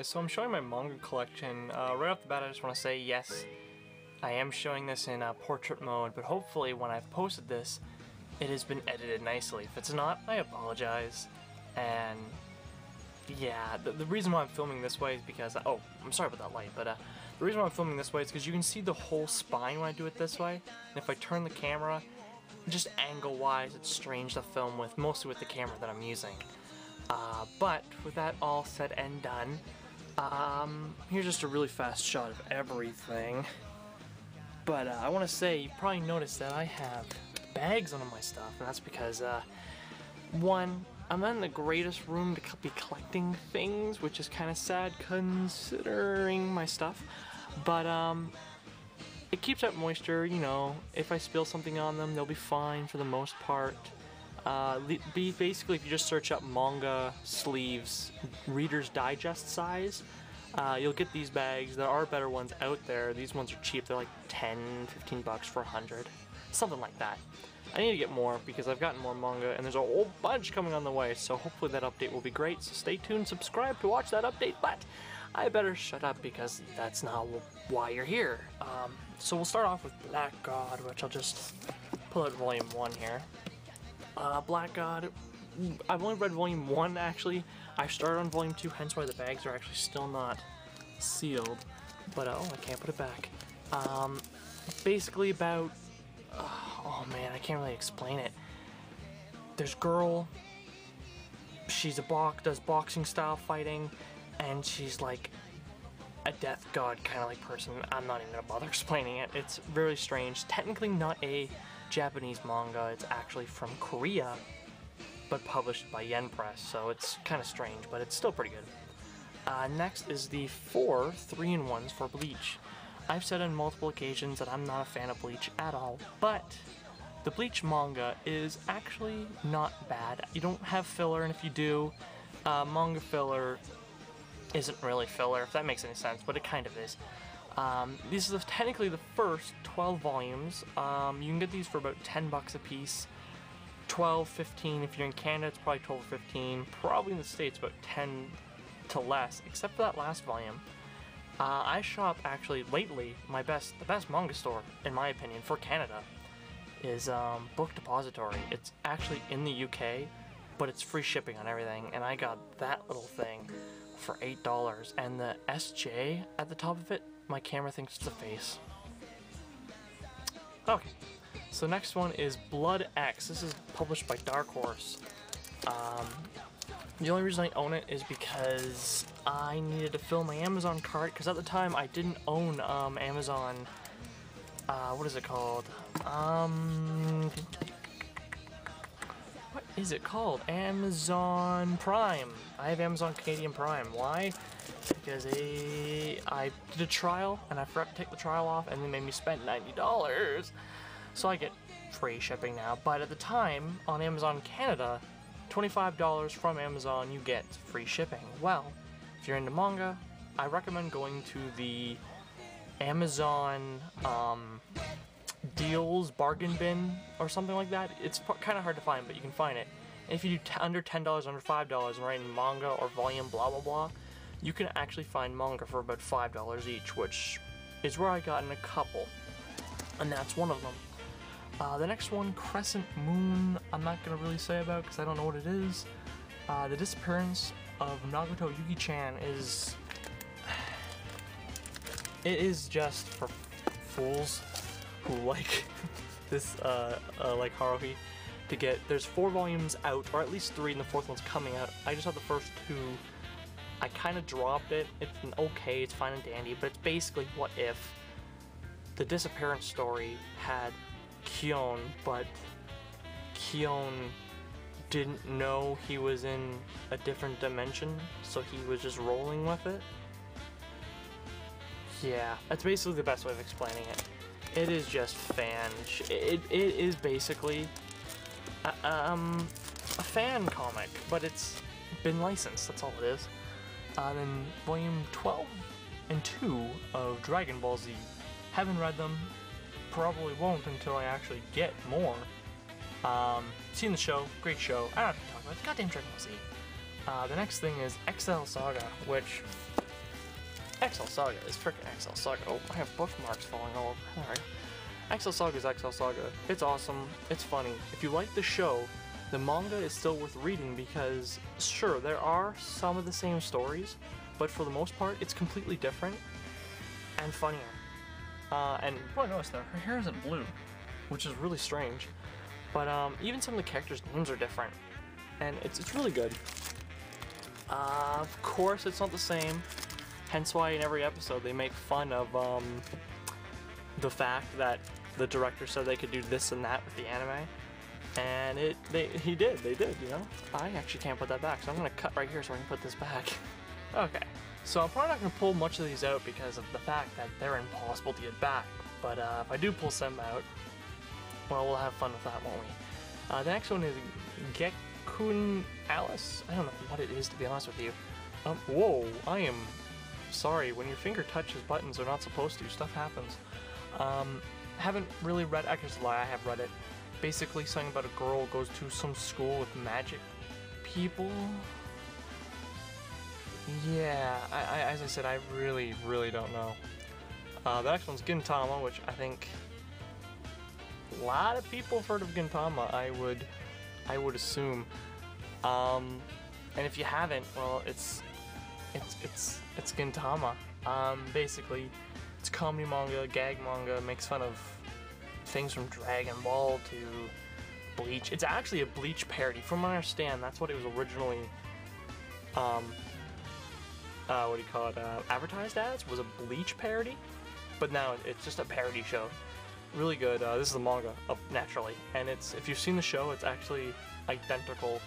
guys, so I'm showing my manga collection. Right off the bat I just want to say yes, I am showing this in portrait mode, but hopefully when I've posted this, it has been edited nicely. If it's not, I apologize. And yeah, the reason why I'm filming this way is because, oh, I'm sorry about that light, but the reason why I'm filming this way is because you can see the whole spine when I do it this way, and if I turn the camera, just angle-wise, it's strange to film with, mostly with the camera that I'm using. But with that all said and done, here's just a really fast shot of everything. But I want to say, you probably noticed that I have bags on my stuff, and that's because, one, I'm not in the greatest room to be collecting things, which is kind of sad considering my stuff, but it keeps out moisture, you know. If I spill something on them, they'll be fine for the most part. Basically, if you just search up manga sleeves Reader's Digest size, you'll get these bags. There are better ones out there. These ones are cheap. They're like 10, 15 bucks for 100, something like that. I need to get more because I've gotten more manga and there's a whole bunch coming on the way, so hopefully that update will be great. So stay tuned, subscribe to watch that update, but I better shut up because that's not why you're here. So we'll start off with Black God, which I'll just pull out volume 1 here. Black God, I've only read volume 1 actually. I started on volume 2, hence why the bags are actually still not sealed. But oh, I can't put it back. Basically about, oh man, I can't really explain it. There's girl, she's does boxing style fighting, and she's like a death god kind of like person. I'm not even gonna bother explaining it. It's very strange. Technically not a Japanese manga, it's actually from Korea, but published by Yen Press, so it's kind of strange, but it's still pretty good. Next is the 4 3-in-1s for Bleach. I've said on multiple occasions that I'm not a fan of Bleach at all, but the Bleach manga is actually not bad. You don't have filler, and if you do, manga filler isn't really filler, if that makes any sense, but it kind of is. These are technically the first 12 volumes. You can get these for about 10 bucks a piece. 12, 15, if you're in Canada it's probably 12 or 15. Probably in the States about 10 to less, except for that last volume. I shop actually lately, the best manga store, in my opinion, for Canada is Book Depository. It's actually in the UK, but it's free shipping on everything, and I got that little thing for $8, and the SJ at the top of it, my camera thinks it's a face. Okay, so next one is Blood X. This is published by Dark Horse. The only reason I own it is because I needed to fill my Amazon cart, because at the time I didn't own Amazon, what is it called? What is it called? Amazon Prime. I have Amazon Canadian Prime. Why? Because I did a trial and I forgot to take the trial off and they made me spend $90. So I get free shipping now. But at the time, on Amazon Canada, $25 from Amazon, you get free shipping. Well, if you're into manga, I recommend going to the Amazon deals bargain bin or something like that. It's kind of hard to find, but you can find it. And if you do under $10, under $5, and write in manga or volume blah blah blah, you can actually find manga for about $5 each, which is where I got in a couple, and that's one of them. The next one, Crescent Moon, I'm not going to really say about because I don't know what it is. The disappearance of Nagato Yuki-chan is... It is just for fools who like this, like Haruhi, to get... There's 4 volumes out, or at least 3, and the 4th one's coming out. I just have the first 2. I kind of dropped it. It's okay, it's fine and dandy, but it's basically what if the disappearance story had Kyon, but Kyon didn't know he was in a different dimension, so he was just rolling with it. Yeah, that's basically the best way of explaining it. It is just it is basically a fan comic, but it's been licensed, that's all it is. Then volume 12 and 2 of Dragon Ball Z. Haven't read them, probably won't until I actually get more. Seen the show, great show. I don't have to talk about it. Goddamn Dragon Ball Z. The next thing is XL Saga, which XL Saga is freaking XL Saga. Oh, I have bookmarks falling all over. Alright. XL Saga is XL Saga. It's awesome. It's funny. If you like the show, the manga is still worth reading because, sure, there are some of the same stories, but for the most part, it's completely different and funnier. And you probably noticed that her hair isn't blue, which is really strange. But even some of the characters' names are different, and it's really good. Of course, it's not the same. Hence why in every episode they make fun of the fact that the director said they could do this and that with the anime. And they did, you know? I actually can't put that back, so I'm gonna cut right here so I can put this back. Okay, so I'm probably not gonna pull much of these out because of the fact that they're impossible to get back. But if I do pull some out, well, we'll have fun with that, won't we? The next one is Gekun Alice. I don't know what it is, to be honest with you. Whoa, I am sorry. When your finger touches buttons they're not supposed to, stuff happens. Haven't really read, I just lie, I have read it. Basically something about a girl goes to some school with magic people. Yeah, as I said, I really don't know. The next one's Gintama, which I think a lot of people have heard of Gintama, I would assume. And if you haven't, well, it's Gintama. Basically, it's comedy manga, gag manga, makes fun of things from Dragon Ball to Bleach. It's actually a Bleach parody, from what I understand. That's what it was originally, what do you call it, advertised as, was a Bleach parody. But now it's just a parody show. Really good. This is the manga, naturally. And it's, if you've seen the show, it's actually identical,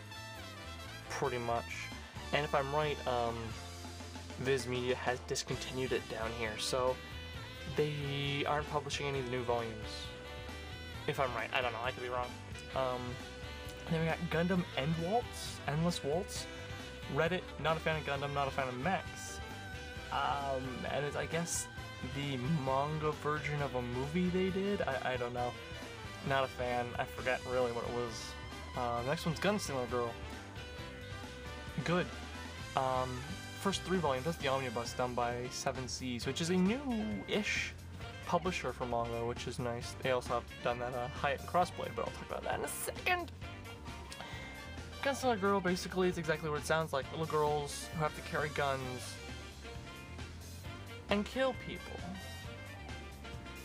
pretty much. And if I'm right, Viz Media has discontinued it down here, so they aren't publishing any of the new volumes. If I'm right, I don't know, I could be wrong. Then we got Gundam Endless Waltz. Read it, not a fan of Gundam, not a fan of mechs. And it's, I guess, the manga version of a movie they did? I don't know. Not a fan, I forget really what it was. Next one's Gunslinger Girl. Good. First 3 volumes, that's the omnibus done by 7 Seas, which is a new-ish publisher for manga, which is nice. They also have done that Hyatt and Crossblade, but I'll talk about that in a second. Gunslinger Girl, basically, it's exactly what it sounds like. Little girls who have to carry guns and kill people.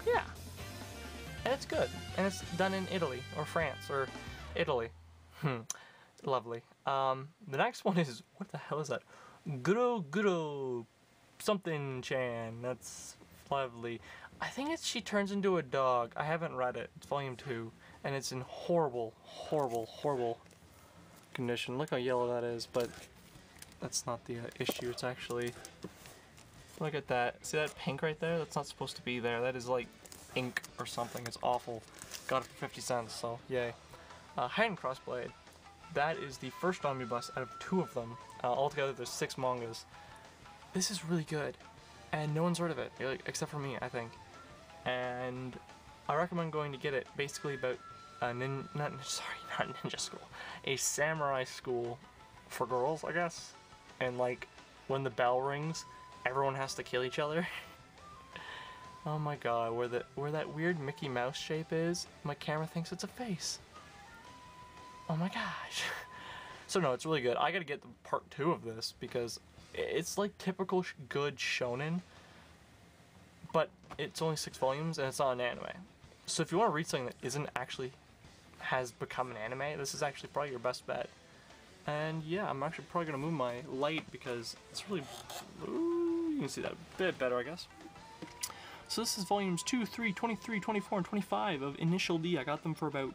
Yeah. And it's good. And it's done in Italy, or France, or Italy. Lovely. The next one is, what the hell is that? Guro something Chan. That's lovely. I think it's she turns into a dog. I haven't read it. It's volume 2. And it's in horrible condition. Look how yellow that is, but that's not the issue. It's actually, look at that. See that pink right there? That's not supposed to be there. That is like ink or something. It's awful. Got it for 50 cents, so yay. Hyatt and Crossblade. That is the first omnibus out of 2 of them. Altogether, there's 6 mangas. This is really good, and no one's heard of it, except for me, I think. And I recommend going to get it. Basically about a not ninja school, a samurai school for girls, I guess. And like, when the bell rings, everyone has to kill each other. Oh my god, where that weird Mickey Mouse shape is, my camera thinks it's a face. Oh my gosh. So no, it's really good. I gotta get the part 2 of this because it's like typical good shonen, but it's only 6 volumes and it's not an anime. So if you want to read something that isn't actually has become an anime, this is actually probably your best bet. And yeah, I'm actually probably gonna move my light because it's really, ooh, you can see that a bit better, I guess. So this is volumes 2, 3, 23, 24, and 25 of Initial D. I got them for about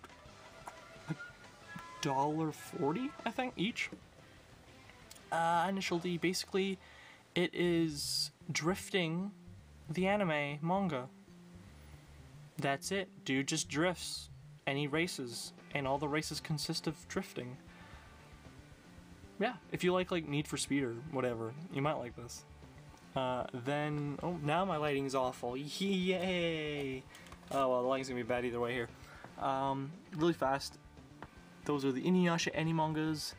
$1.40, I think, each. Initial D, basically, it is drifting the anime manga. That's it. Dude just drifts, and he races, and all the races consist of drifting. Yeah, if you like Need for Speed or whatever, you might like this. Then, oh, now my lighting's awful. Yay! Oh, well, the lighting's gonna be bad either way here. Really fast. Those are the Inuyasha Animangas.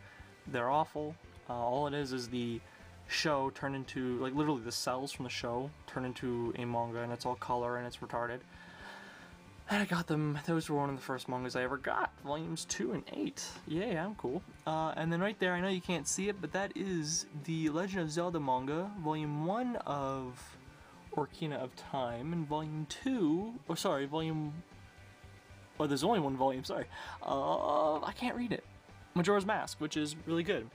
They're awful. All it is the show turned into, like, literally the cells from the show turn into a manga, and it's all color and it's retarded. And I got them. Those were one of the first mangas I ever got. Volumes 2 and 8. Yeah, I'm cool. And then right there, I know you can't see it, but that is the Legend of Zelda manga, Volume 1 of Ocarina of Time, and Volume 2... Oh, sorry, Volume... Oh, there's only one volume, sorry. I can't read it. Majora's Mask, which is really good.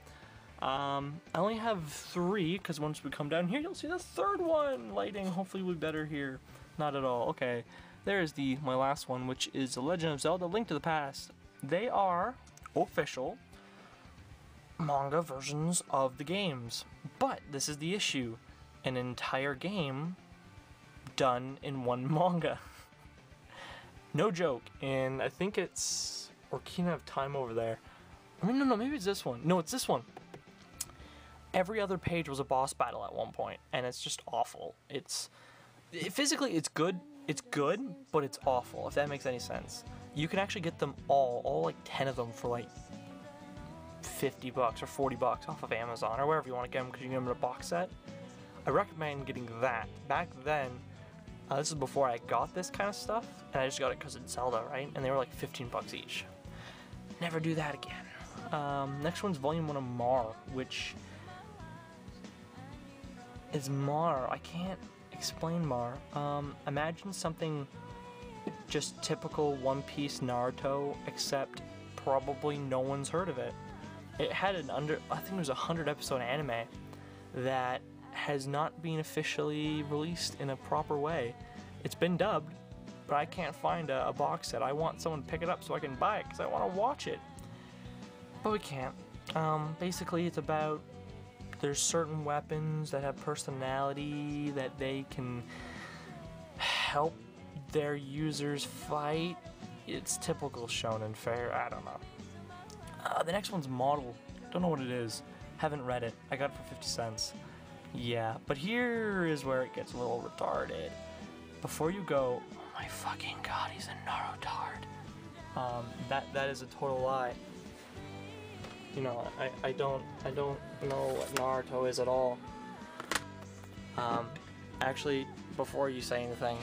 I only have 3, because once we come down here, you'll see the third one! Lighting hopefully will be better here. Not at all. Okay. There's my last one, which is The Legend of Zelda: Link to the Past. They are official manga versions of the games. But this is the issue. An entire game done in one manga. No joke. And I think it's Ocarina of Time over there. I mean, no, maybe it's this one. No, it's this one. Every other page was a boss battle at one point, and it's just awful. Physically, it's good. It's good, but it's awful, if that makes any sense. You can actually get them all like 10 of them for like $50 or $40 off of Amazon or wherever you want to get them, because you can get them in a box set. I recommend getting that. Back then, this is before I got this kind of stuff, and I just got it because it's Zelda, right? And they were like $15 each. Never do that again. Next one's Volume 1 of Mar, which is Mar. I can't explain Mar. Imagine something just typical One Piece Naruto, except probably no one's heard of it. It had I think it was a 100-episode anime that has not been officially released in a proper way. It's been dubbed, but I can't find a box set. I want someone to pick it up so I can buy it, because I want to watch it. But we can't. Basically, it's about there's certain weapons that have personality that they can help their users fight. It's typical shonen fare. I don't know. The next one's Model. Don't know what it is. Haven't read it. I got it for 50 cents. Yeah, but here is where it gets a little retarded. Before you go, oh my fucking god, he's a Narotard. That is a total lie. You know, I don't know what Naruto is at all. Actually, before you say anything,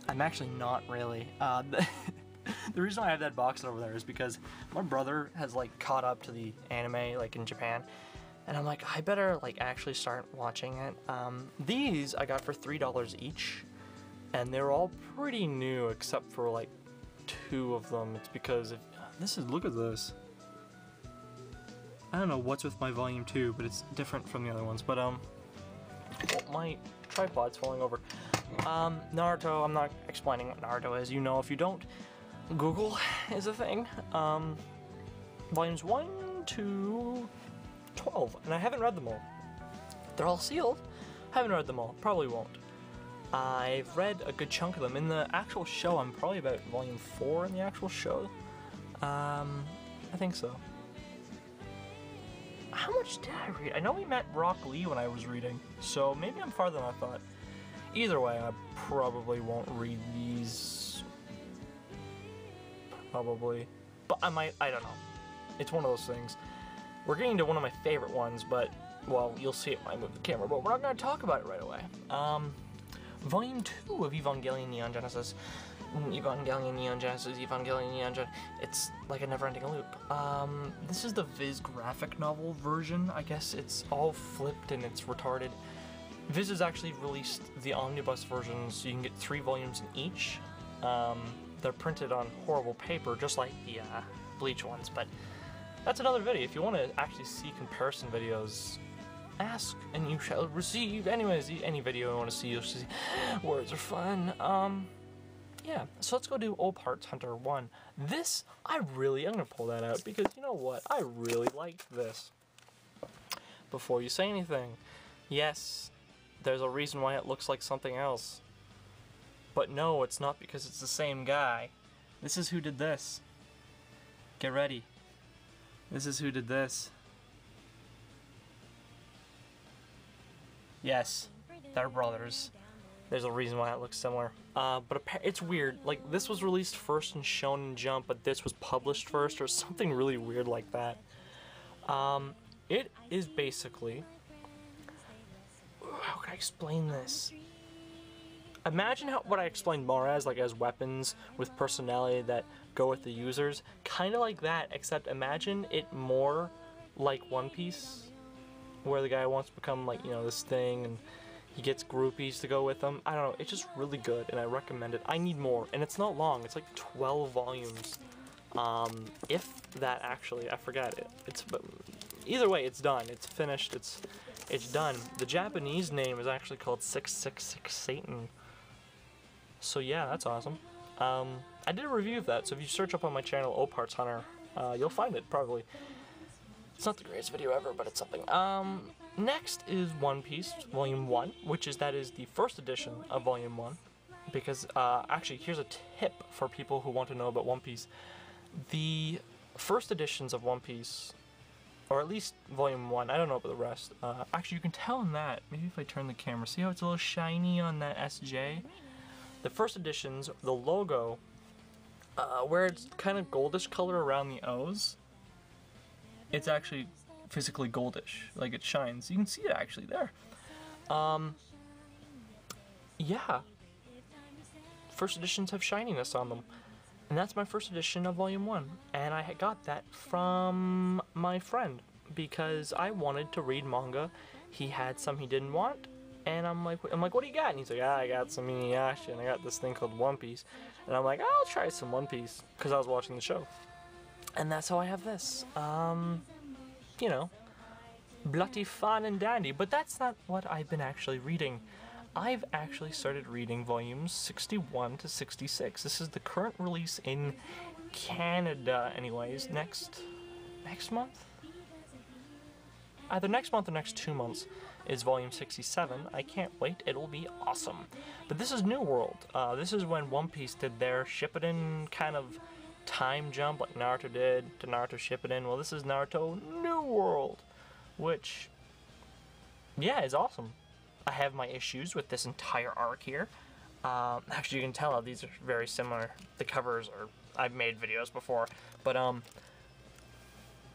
I'm actually not really. The reason I have that box over there is because my brother has like caught up to the anime like in Japan, and I'm like, I better like actually start watching it. These I got for $3 each, and they're all pretty new except for like 2 of them. It's because look at this. I don't know what's with my volume 2, but it's different from the other ones. But oh, my tripod's falling over. Naruto, I'm not explaining what Naruto is. You know, if you don't, Google is a thing. Volumes 1 to 12, and I haven't read them all. They're all sealed. Haven't read them all. Probably won't. I've read a good chunk of them. In the actual show, I'm probably about volume 4 in the actual show. I think so. How much did I read? I know we met Rock Lee when I was reading, so maybe I'm farther than I thought. Either way, I probably won't read these. Probably. But I might, I don't know. It's one of those things. We're getting to one of my favorite ones, but, well, you'll see it when I move the camera, but we're not going to talk about it right away. Volume 2 of Evangelion Neon Genesis. Evangelion Neon Genesis, Evangelion Neon Genesis. It's like a never-ending loop. This is the Viz graphic novel version. I guess it's all flipped and it's retarded. Viz has actually released the omnibus versions, so you can get 3 volumes in each. They're printed on horrible paper, just like the Bleach ones, but that's another video. If you want to actually see comparison videos, ask and you shall receive. Anyways, any video you want to see, you'll see. Words are fun. Yeah, so let's go do Opart Hunter 1. This, I'm gonna pull that out because you know what? I really like this. Before you say anything, yes, there's a reason why it looks like something else. But no, it's not because it's the same guy. This is who did this. Get ready. This is who did this. Yes, they're brothers. There's a reason why it looks similar. But it's weird. Like, this was released first in Shonen Jump, but this was published first, or something really weird like that. It is basically... How can I explain this? Imagine what I explained more as, like as weapons with personality that go with the users. Kind of like that, except imagine it more like One Piece, where the guy wants to become like, you know, this thing, and he gets groupies to go with him. I don't know, it's just really good, and I recommend it. I need more, and it's not long. It's like 12 volumes. If that actually, I forgot it. But either way, it's done. It's finished. It's done. The Japanese name is actually called 666 Satan. So yeah, that's awesome. I did a review of that, so if you search up on my channel, Oparts Hunter, you'll find it, probably. It's not the greatest video ever, but it's something. Next is One Piece, Volume 1, that is the first edition of Volume 1. Because, actually, here's a tip for people who want to know about One Piece. The first editions of One Piece, or at least Volume 1, I don't know about the rest. Actually, you can tell in that. Maybe if I turn the camera, see how it's a little shiny on that SJ? The first editions, the logo, where it's kind of goldish color around the O's, it's actually physically goldish, like it shines. You can see it actually there. Yeah. First editions have shininess on them. And that's my first edition of Volume 1. And I got that from my friend because I wanted to read manga. He had some he didn't want. And I'm like, what do you got? And he's like, I got some Inuyasha, and I got this thing called One Piece. And I'm like, I'll try some One Piece, because I was watching the show. And that's how I have this. You know, bloody fun and dandy. But that's not what I've been actually reading. I've actually started reading volumes 61 to 66. This is the current release in Canada, anyways. Next month? Either next month or next 2 months is volume 67. I can't wait. It'll be awesome. But this is New World. This is when One Piece did their Shippuden kind of time jump like Naruto did to Naruto Shippuden. Well, this is Naruto New World, which, yeah, is awesome. I have my issues with this entire arc here. Actually, you can tell these are very similar. The covers are, I've made videos before, but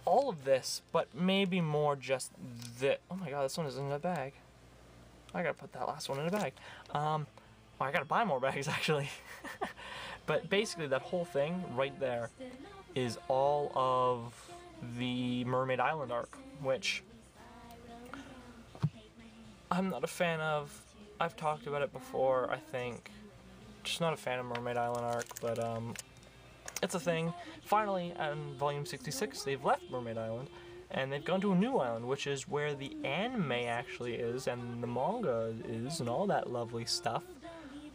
all of this, but maybe more just the, oh my god, this one is in a bag. I gotta put that last one in a bag. I gotta buy more bags actually. But basically that whole thing right there is all of the Mermaid Island arc, which I'm not a fan of. I've talked about it before, I think. Just not a fan of Mermaid Island arc, but it's a thing. Finally, on volume 66, they've left Mermaid Island, and they've gone to a new island, which is where the anime actually is, and the manga is, and all that lovely stuff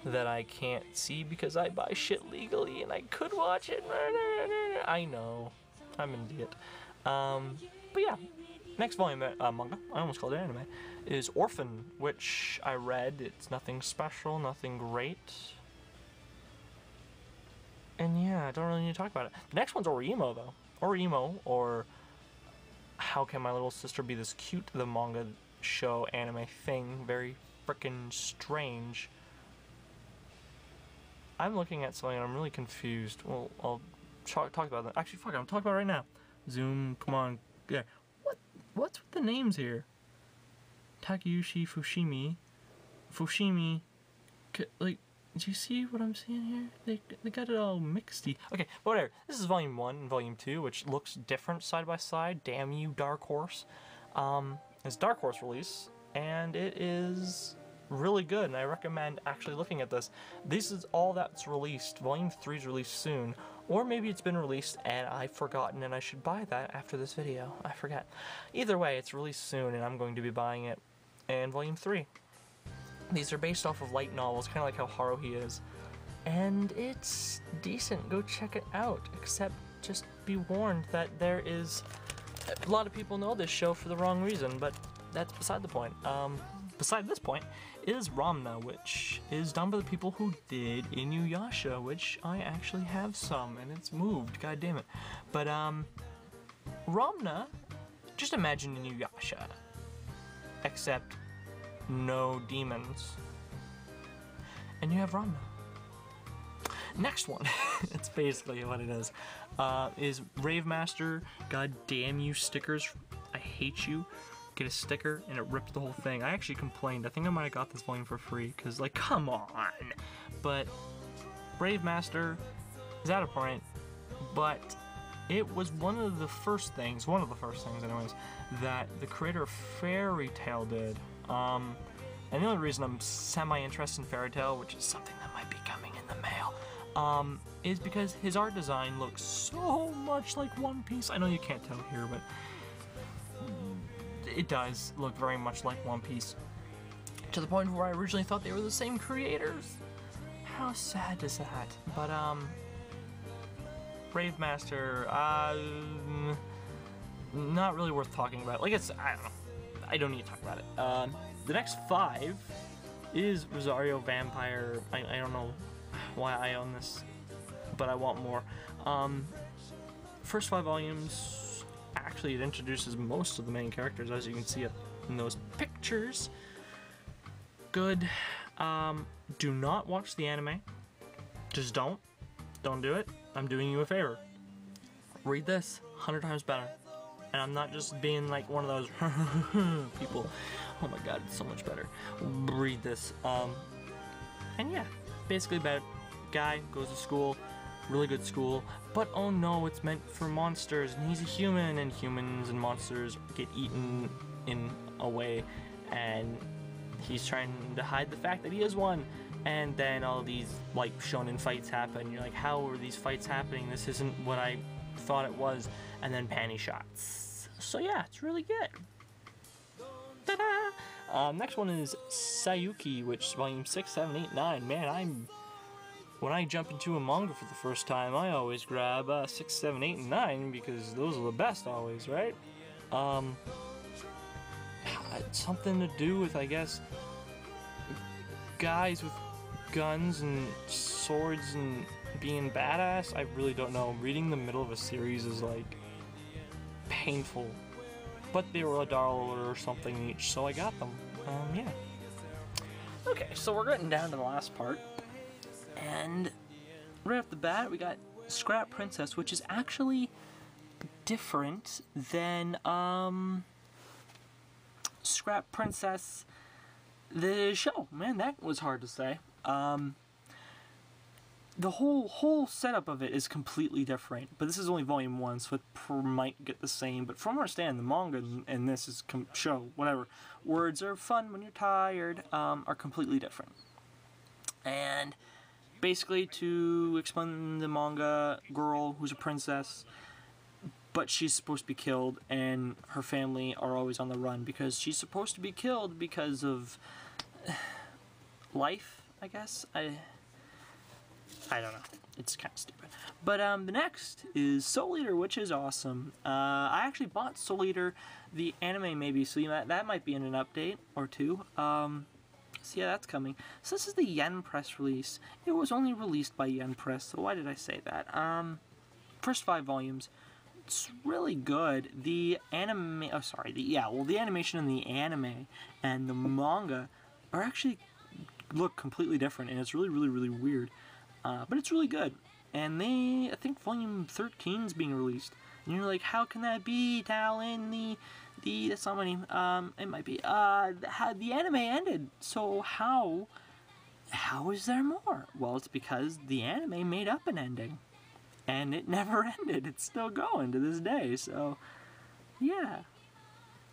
that I can't see because I buy shit legally, and I could watch it. I know. I'm an idiot. But yeah, next volume, manga, I almost called it anime, is Orphan, which I read. It's nothing special, nothing great. And yeah, I don't really need to talk about it. The next one's Orimo, though. Orimo, or How Can My Little Sister Be This Cute? The manga show anime thing. Very frickin' strange. I'm looking at something and I'm really confused. Well, I'll talk about that. Actually, fuck it, I'm talking about it right now. Zoom, come on. Yeah. What's with the names here? Takeuchi Fushimi. Like, do you see what I'm seeing here? They got it all mixedy. Okay, but whatever. This is volume 1 and volume 2, which looks different side by side. Damn you, Dark Horse. It's Dark Horse release, and it is really good, and I recommend actually looking at this. This is all that's released. Volume 3 is released soon, or maybe it's been released and I've forgotten and I should buy that after this video. I forget. Either way, it's released soon and I'm going to be buying it. And Volume 3. These are based off of light novels, kind of like how Haruhi is. And it's decent. Go check it out. Except just be warned that there is... A lot of people know this show for the wrong reason, but that's beside the point. Beside this point is Ramna, which is done by the people who did Inuyasha, which I actually have some, and it's moved, god damn it. But, Ramna, just imagine Inuyasha, except no demons. And you have Ramna. Next one, it's basically what it is Rave Master. God damn you stickers. I hate you, get a sticker, and it ripped the whole thing. I actually complained. I think I might have got this volume for free, because, like, come on. But Brave Master is at a point, but it was one of the first things anyways, that the creator of Fairy Tail did. And the only reason I'm semi-interested in Fairy Tail, which is something that might be coming in the mail, is because his art design looks so much like One Piece. I know you can't tell here, but it does look very much like One Piece. To the point where I originally thought they were the same creators. How sad is that? But, Brave Master, not really worth talking about. Like, I don't know. I don't need to talk about it. The next 5 is Rosario Vampire. I don't know why I own this, but I want more. First 5 volumes, actually it introduces most of the main characters, as you can see in those pictures. Good. Do not watch the anime. Just don't. Don't do it. I'm doing you a favor. Read this 100 times better. And I'm not just being like one of those people. Oh my god, it's so much better. Read this. And yeah, basically about guy goes to school, really good school, but oh no, it's meant for monsters, and he's a human, and humans and monsters get eaten in a way, and he's trying to hide the fact that he is one. And then all these, like, shonen fights happen. You're like, how are these fights happening? This isn't what I thought it was. And then panty shots. So yeah, it's really good. Ta-da! Next one is Sayuki, which is volume 6, 7, 8, 9. Man, when I jump into a manga for the first time, I always grab 6, 7, 8, and 9, because those are the best always, right? It's something to do with, I guess, guys with guns and swords and being badass. I really don't know. Reading the middle of a series is like painful, but they were $1 or something each, so I got them. Yeah. Okay, so we're getting down to the last part, and right off the bat we got Scrap Princess, which is actually different than Scrap Princess the show. Man, that was hard to say. The whole setup of it is completely different, but this is only volume 1, so it might get the same. But from what I understand, the manga and this is show, whatever, words are fun when you're tired, are completely different. And basically, to explain the manga, girl who's a princess, but she's supposed to be killed, and her family are always on the run because she's supposed to be killed because of life, I guess. I don't know. It's kind of stupid. But the next is Soul Eater, which is awesome. I actually bought Soul Eater, the anime maybe, so that might be in an update or two. So yeah, that's coming. So this is the Yen Press release. It was only released by Yen Press, so why did I say that? First 5 volumes. It's really good. The anime, the animation in the anime and the manga are actually look completely different, and it's really, really, really weird. But it's really good. And I think volume 13 is being released. And you're like, how can that be, Talon? That's not my name. It might be. The anime ended. So how is there more? Well, it's because the anime made up an ending. And it never ended. It's still going to this day. So, yeah.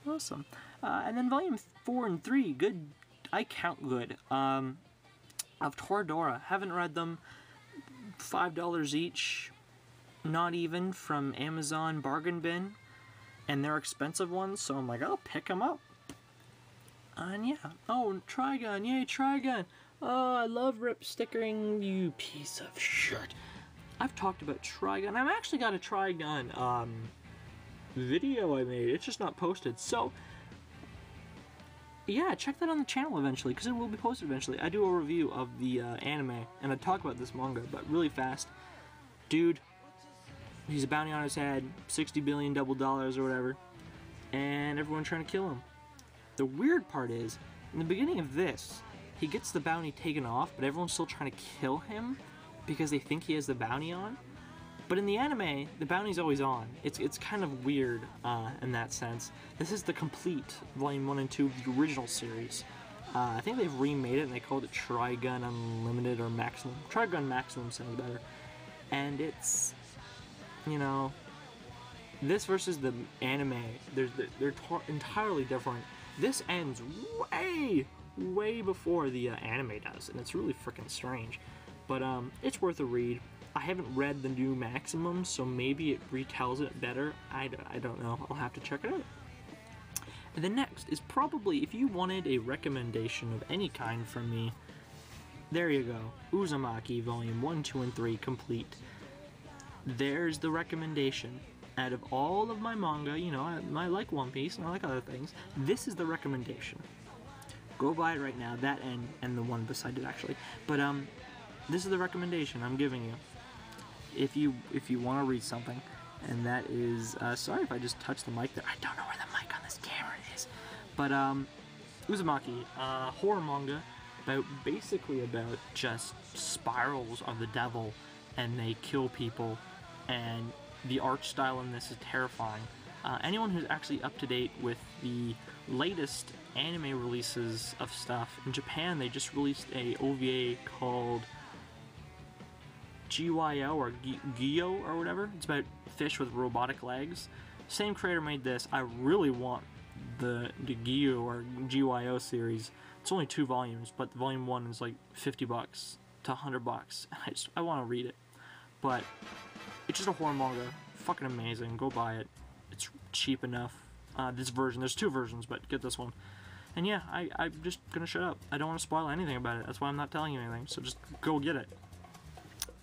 Awesome. And then volume 4 and 3, good. I count good. Of Toradora. Haven't read them. $5 each. Not even, from Amazon bargain bin. And they're expensive ones, so I'm like, I'll pick them up. And yeah. Oh, Trigun. Yay, Trigun. Oh, I love rip stickering, you piece of shit. I've talked about Trigun. I've actually got a Trigun video I made. It's just not posted. So, yeah, check that on the channel eventually, because it will be posted eventually. I do a review of the anime, and I talk about this manga, but really fast. Dude, he's a bounty on his head, 60 billion double dollars or whatever, and everyone trying to kill him. The weird part is, in the beginning of this, he gets the bounty taken off, but everyone's still trying to kill him because they think he has the bounty on. But in the anime, the bounty's always on. It's kind of weird in that sense. This is the complete Volume 1 and 2 of the original series. I think they've remade it and they called it Trigun Unlimited or Maximum. Trigun Maximum sounds better. And it's, you know, this versus the anime, they're entirely different. This ends way before the anime does, and it's really freaking strange. But it's worth a read. I haven't read the new Maximum, so maybe it retells it better. I don't know. I'll have to check it out. And the next is probably, if you wanted a recommendation of any kind from me, there you go. Uzumaki Volume 1, 2, and 3 complete. There's the recommendation. Out of all of my manga, you know, I like One Piece and I like other things. This is the recommendation. Go buy it right now. That and the one beside it, actually. But this is the recommendation I'm giving you. If you want to read something, and that is sorry if I just touched the mic there. I don't know where the mic on this camera is. But Uzumaki, horror manga, basically about just spirals of the devil, and they kill people, and the art style in this is terrifying. Anyone who's actually up to date with the latest anime releases of stuff, in Japan they just released a OVA called GYO or Gyo or whatever. It's about fish with robotic legs. Same creator made this. I really want the Gyo or GYO series. It's only 2 volumes, but volume 1 is like $50 to $100. I want to read it. But it's just a horror manga. Fucking amazing. Go buy it. It's cheap enough. This version. There's 2 versions, but get this one. And yeah, I'm just gonna shut up. I don't want to spoil anything about it. That's why I'm not telling you anything. So just go get it.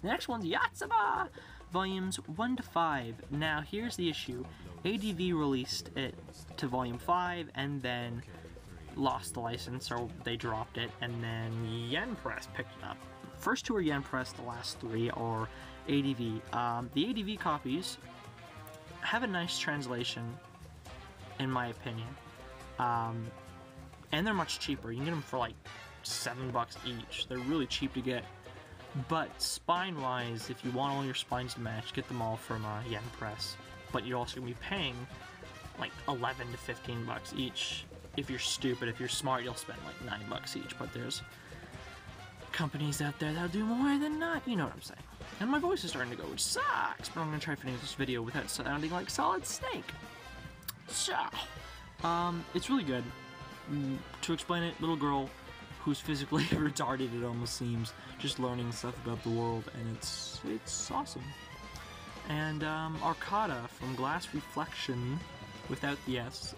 The next one's Yatsuma! Volumes 1 to 5. Now, here's the issue. ADV released it to Volume 5, and then lost the license, or they dropped it, and then Yen Press picked it up. First 2 are Yen Press, the last 3 are ADV. The ADV copies have a nice translation, in my opinion. And they're much cheaper. You can get them for like $7 each. They're really cheap to get. But spine-wise, if you want all your spines to match, get them all from Yen Press. But you're also going to be paying like $11 to $15 each. If you're stupid, if you're smart, you'll spend like $9 each. But there's companies out there that'll do more than not. You know what I'm saying. And my voice is starting to go, which sucks. But I'm going to try to finish this video without sounding like Solid Snake. So, it's really good. To explain it, little girl who's physically retarded, it almost seems, just learning stuff about the world, and it's awesome. And Arcada from Glass Reflection, without the S,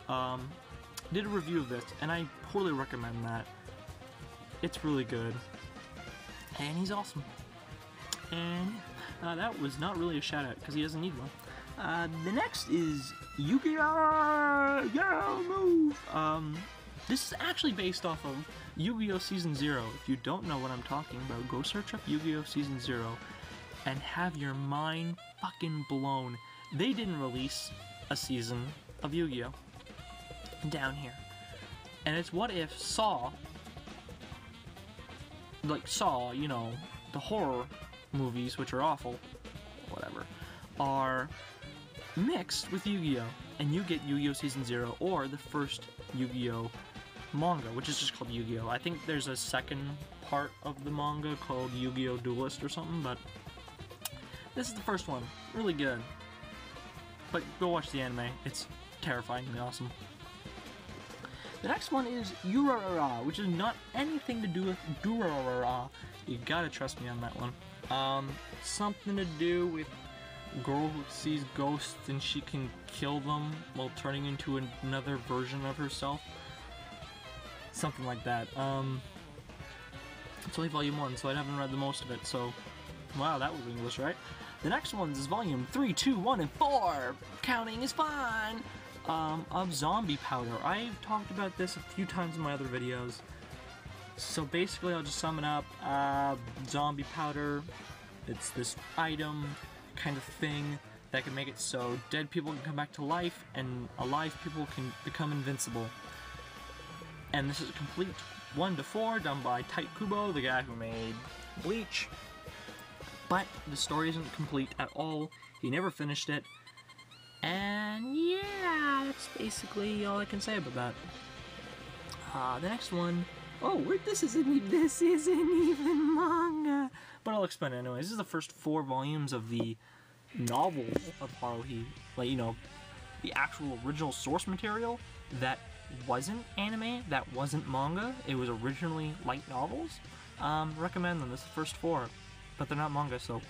did a review of this, and I poorly recommend that. It's really good, and he's awesome. And that was not really a shout out because he doesn't need one. The next is Yu-Gi-Oh! Yeah, move! This is actually based off of Yu-Gi-Oh! Season 0. If you don't know what I'm talking about, go search up Yu-Gi-Oh! Season 0 and have your mind fucking blown. They didn't release a season of Yu-Gi-Oh! Down here. And it's what if Saw, you know, the horror movies, which are awful, whatever, are mixed with Yu-Gi-Oh! And you get Yu-Gi-Oh! Season 0 or the first Yu-Gi-Oh! Manga, which is just called Yu-Gi-Oh! I think there's a second part of the manga called Yu-Gi-Oh! Duelist or something, but this is the first one. Really good. But go watch the anime. It's terrifyingly awesome. The next one is Urarara, which is not anything to do with Durarara. You gotta trust me on that one. Something to do with a girl who sees ghosts and she can kill them while turning into another version of herself. Something like that. It's only volume 1, so I haven't read the most of it, so wow, that was English, right? The next one is volume 3, 2, 1, and 4. Counting is fine. Of Zombie Powder. I've talked about this a few times in my other videos. So basically, I'll just sum it up. Zombie Powder, it's this item kind of thing that can make it so dead people can come back to life and alive people can become invincible. And this is complete 1 to 4, done by Tite Kubo, the guy who made Bleach. But the story isn't complete at all. He never finished it. And yeah, that's basically all I can say about that. The next one, this isn't even manga, but I'll explain it anyways. This is the first 4 volumes of the novels of Haruhi, like, you know, the actual original source material that wasn't anime, that wasn't manga. It was originally light novels. Recommend them. This is the first 4, but they're not manga, so.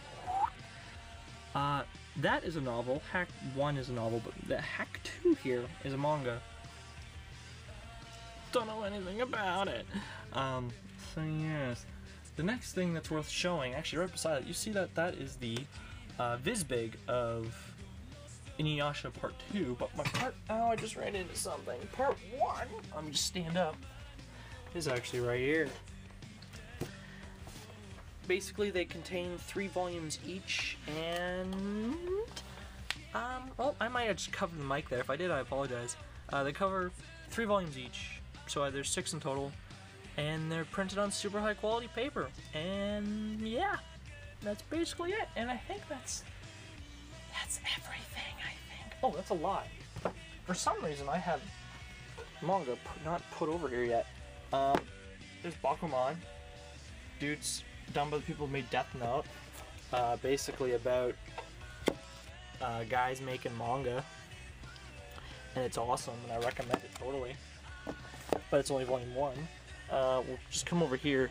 That is a novel. Hack 1 is a novel, but the Hack 2 here is a manga. Don't know anything about it. So yes. The next thing that's worth showing, actually right beside it, you see that is the Visbig of Inuyasha Part 2, but my I just ran into something. Part 1, let me just stand up, is actually right here. Basically, they contain 3 volumes each, and I might have just covered the mic there. If I did, I apologize. They cover 3 volumes each, so there's 6 in total, and they're printed on super high quality paper. And yeah, that's basically it. And I think that's everything. I think. Oh, that's a lie. For some reason, I have manga not put over here yet. There's Bakuman. Dude's done by the people who made Death Note. Basically about guys making manga, and it's awesome, and I recommend it totally. But it's only volume 1. We'll just come over here.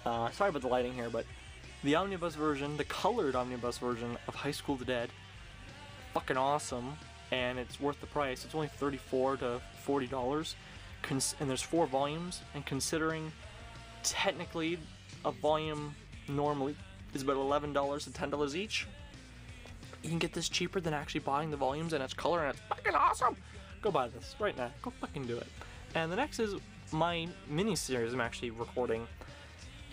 Sorry about the lighting here, but the omnibus version, the colored omnibus version of High School to Dead, fucking awesome, and it's worth the price. It's only $34 to $40, and there's 4 volumes, and considering technically a volume normally is about $11 to $10 each, you can get this cheaper than actually buying the volumes, and it's color, and it's fucking awesome. Go buy this right now. Go fucking do it. And the next is my mini-series I'm actually recording,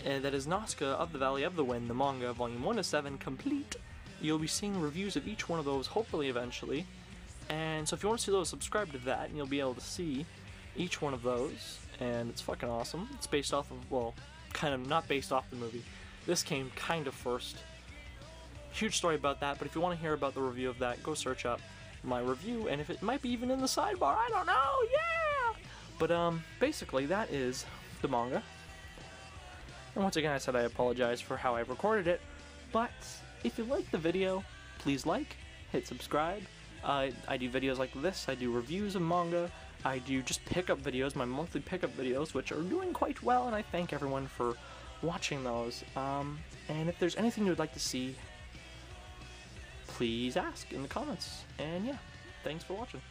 that is Nazca of the Valley of the Wind, the manga, volume 1 to 7, complete. You'll be seeing reviews of each one of those, hopefully eventually. And so if you want to see those, subscribe to that, and you'll be able to see each one of those. And it's fucking awesome. It's based off of, well, kind of not based off the movie. This came kind of first. Huge story about that, but if you want to hear about the review of that, go search up my review, and if it might be even in the sidebar, I don't know, yeah! But, basically, that is the manga. And once again, I said I apologize for how I recorded it, but if you like the video, please like, hit subscribe. I do videos like this, I do reviews of manga, I do just pickup videos, my monthly pickup videos, which are doing quite well, and I thank everyone for watching those. And if there's anything you would like to see, please ask in the comments. And yeah, thanks for watching.